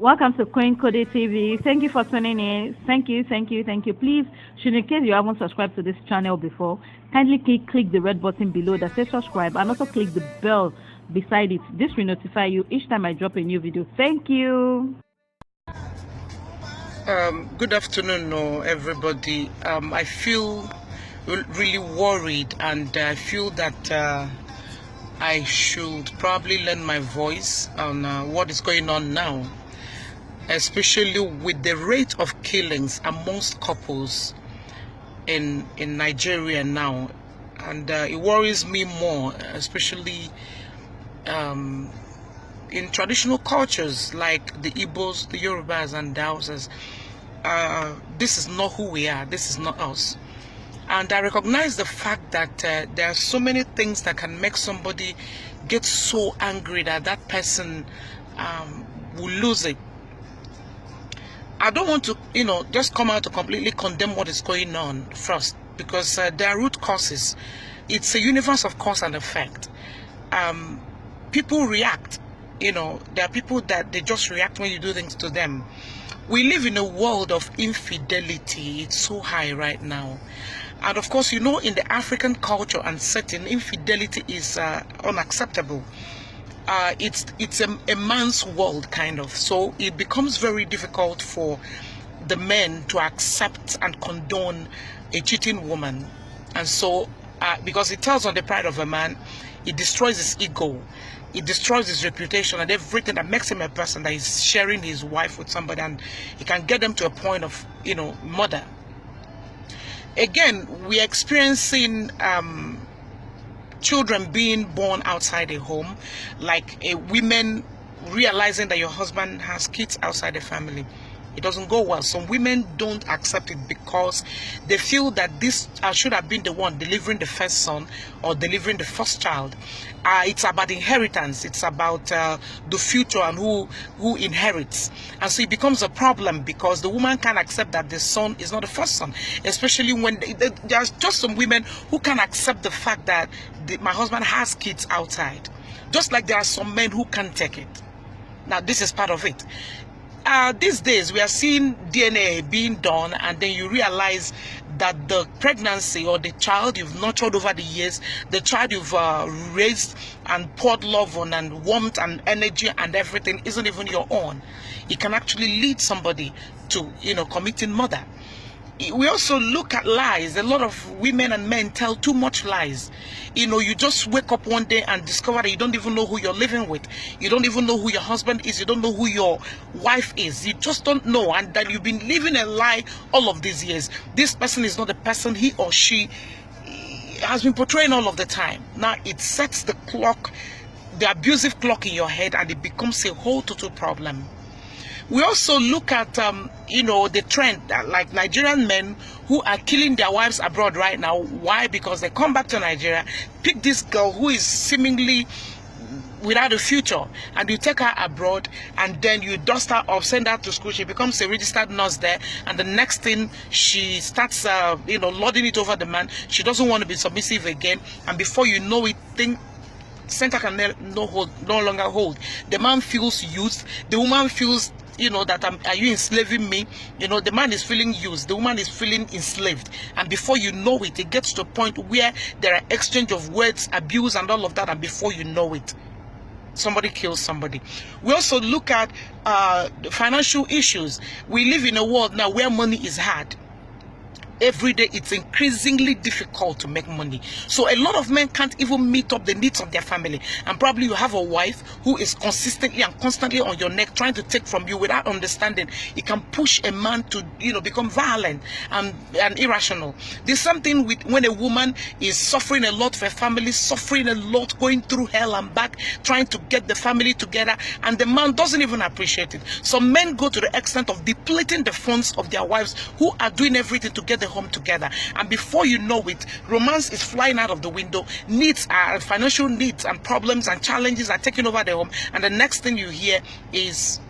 Welcome to Queen Code TV. Thank you for tuning in. Thank you. Please, should in case you haven't subscribed to this channel before, kindly click the red button below that says subscribe and also click the bell beside it. This will notify you each time I drop a new video. Thank you. Good afternoon, everybody. I feel really worried, and I feel that I should probably lend my voice on what is going on now, especially with the rate of killings amongst couples in Nigeria now. And it worries me more, especially in traditional cultures like the Igbos, the Yorubas, and the Hausas. This is not who we are. This is not us. And I recognize the fact that there are so many things that can make somebody get so angry that that person will lose it. I don't want to, just come out to completely condemn what is going on first, because there are root causes. It's a universe of cause and effect. People react. There are people that they just react when you do things to them. We live in a world of infidelity. It's so high right now. And of course, in the African culture and setting, infidelity is unacceptable. It's a man's world, kind of. So it becomes very difficult for the men to accept and condone a cheating woman. And so, because it tells on the pride of a man, it destroys his ego. It destroys his reputation and everything that makes him a person that is sharing his wife with somebody, and it can get them to a point of, murder. Again, we're experiencing children being born outside a home, like women realizing that your husband has kids outside the family. It doesn't go well. Some women don't accept it because they feel that this should have been the one delivering the first son or delivering the first child. It's about inheritance. It's about the future and who inherits. And so it becomes a problem because the woman can't accept that the son is not the first son. Especially when there's just some women who can't accept the fact that my husband has kids outside. Just like there are some men who can't take it. Now this is part of it. These days we are seeing DNA being done, and then you realize that the pregnancy or the child you've nurtured over the years, the child you've raised and poured love on and warmth and energy and everything isn't even your own. It can actually lead somebody to committing murder. We also look at lies. A lot of women and men tell too much lies. You just wake up one day and discover that you don't even know who you're living with. You don't even know who your husband is. You don't know who your wife is. You just don't know. And that you've been living a lie all of these years. This person is not the person he or she has been portraying all of the time. Now it sets the clock, the abusive clock in your head, and it becomes a whole total problem. We also look at, the trend that like Nigerian men who are killing their wives abroad right now. Why? Because they come back to Nigeria, pick this girl who is seemingly without a future, and you take her abroad, and then you dust her off, send her to school. She becomes a registered nurse there, and the next thing she starts, lording it over the man. She doesn't want to be submissive again, and before you know it, center can no longer hold. The man feels used. The woman feels, that are you enslaving me? The man is feeling used. The woman is feeling enslaved. And before you know it, it gets to a point where there are exchange of words, abuse, and all of that. And before you know it, somebody kills somebody. We also look at financial issues. We live in a world now where money is hard. Every day it's increasingly difficult to make money. So a lot of men can't even meet up the needs of their family. And probably you have a wife who is consistently and constantly on your neck trying to take from you without understanding. It can push a man to become violent and irrational. There's something with when a woman is suffering a lot for a family, suffering a lot, going through hell and back, trying to get the family together, and the man doesn't even appreciate it. Some men go to the extent of depleting the funds of their wives who are doing everything to get the home together, and before you know it, romance is flying out of the window. Needs are financial needs and problems and challenges are taking over the home, and the next thing you hear is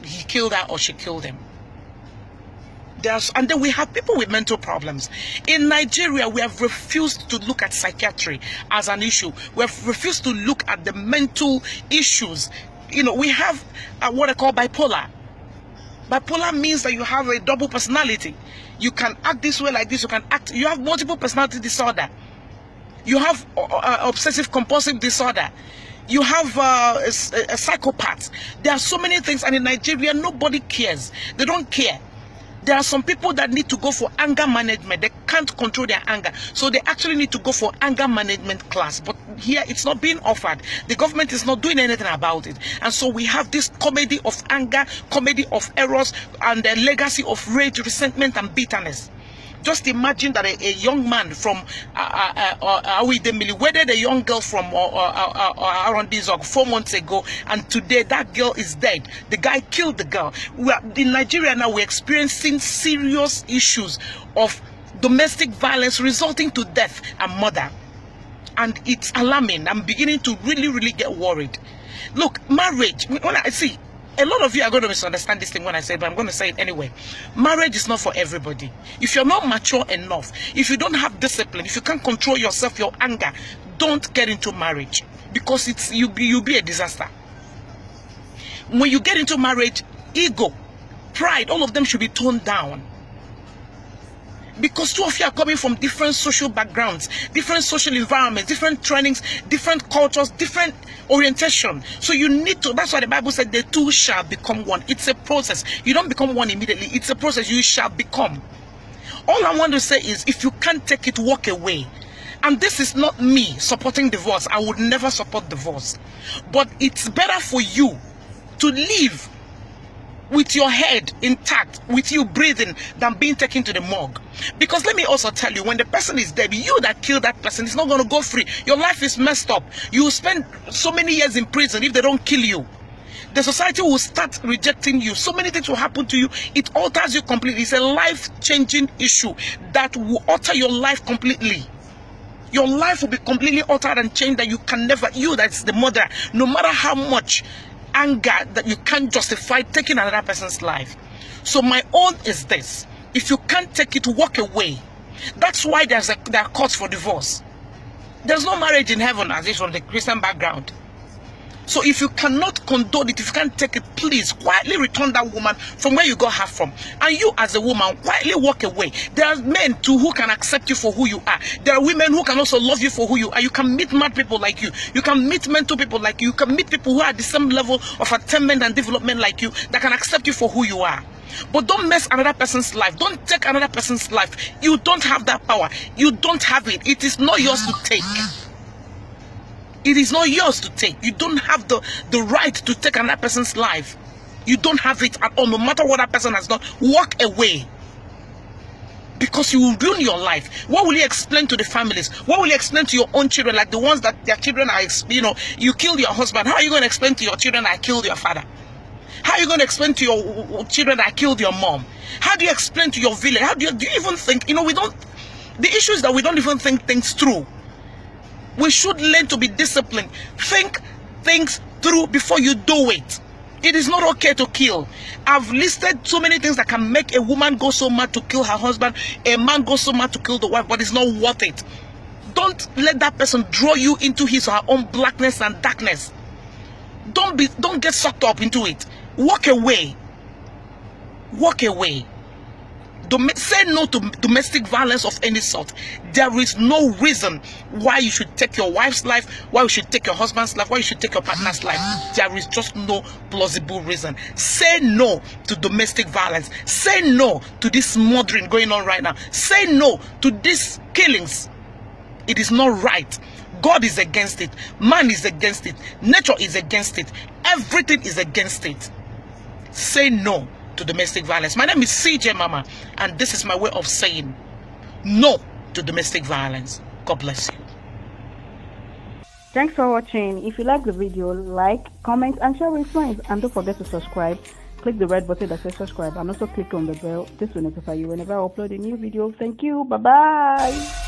he killed her or she killed him. And then we have people with mental problems. In Nigeria, we have refused to look at psychiatry as an issue. We have refused to look at the mental issues. We have what I call bipolar. Bipolar means that you have a double personality. You can act this way like this. You have multiple personality disorder. You have obsessive compulsive disorder. You have a psychopath. There are so many things, and in Nigeria, nobody cares. They don't care. There are some people that need to go for anger management. They can't control their anger. So they actually need to go for anger management class. But here, it's not being offered. The government is not doing anything about it. And so we have this comedy of anger, comedy of errors, and the legacy of rage, resentment, and bitterness. Just imagine that a young man from wedded a young girl from around this 4 months ago, and today that girl is dead. The guy killed the girl. In Nigeria now, we're experiencing serious issues of domestic violence resulting to death and murder. And it's alarming. I'm beginning to really get worried. Look, marriage, when I see, a lot of you are going to misunderstand this thing when I say it, but I'm going to say it anyway. Marriage is not for everybody. If you're not mature enough, if you don't have discipline, if you can't control yourself, your anger, don't get into marriage, because you'll be a disaster. When you get into marriage, ego, pride, all of them should be toned down. Because two of you are coming from different social backgrounds, different social environments, different trainings, different cultures, different orientation. So you need to, that's why the Bible said the two shall become one. It's a process. You don't become one immediately. It's a process. You shall become. All I want to say is, if you can't take it, walk away. And this is not me supporting divorce. I would never support divorce. But it's better for you to live with your head intact, with you breathing, than being taken to the morgue. Because let me also tell you, when the person is dead, you that killed that person is not going to go free. Your life is messed up. You will spend so many years in prison if they don't kill you. The society will start rejecting you. So many things will happen to you. It alters you completely. It's a life-changing issue that will alter your life completely. Your life will be completely altered and changed, that you can never, you that's the mother, no matter how much anger, that you can't justify taking another person's life. So my own is this: if you can't take it, walk away. That's why there are courts for divorce. There's no marriage in heaven, as is from the Christian background. So if you cannot condone it, if you can't take it, please quietly return that woman from where you got her from. And you as a woman, quietly walk away. There are men too who can accept you for who you are. There are women who can also love you for who you are. You can meet mad people like you. You can meet mental people like you. You can meet people who are at the same level of attainment and development like you, that can accept you for who you are. But don't mess another person's life. Don't take another person's life. You don't have that power. You don't have it. It is not yours to take. It is not yours to take. You don't have the right to take another person's life. You don't have it at all. No matter what that person has done, walk away. Because you will ruin your life. What will you explain to the families? What will you explain to your own children? Like the ones that their children are, you killed your husband. How are you going to explain to your children, I killed your father? How are you going to explain to your children, I killed your mom? How do you explain to your village? How do you even think? The issue is that we don't even think things through. We should learn to be disciplined. Think things through before you do it. It is not okay to kill. I've listed so many things that can make a woman go so mad to kill her husband, a man go so mad to kill the wife, but it's not worth it. Don't let that person draw you into his or her own blackness and darkness. Don't get sucked up into it. Walk away. Walk away. Say no to domestic violence of any sort. There is no reason why you should take your wife's life, why you should take your husband's life, why you should take your partner's life. There is just no plausible reason. Say no to domestic violence. Say no to this murdering going on right now. Say no to these killings. It is not right. God is against it. Man is against it. Nature is against it. Everything is against it. Say no to domestic violence. My name is CJ Mama, and this is my way of saying no to domestic violence. God bless you. Thanks for watching. If you like the video, like, comment, and share with friends. And don't forget to subscribe. Click the red button that says subscribe, and also click on the bell. This will notify you whenever I upload a new video. Thank you. Bye-bye.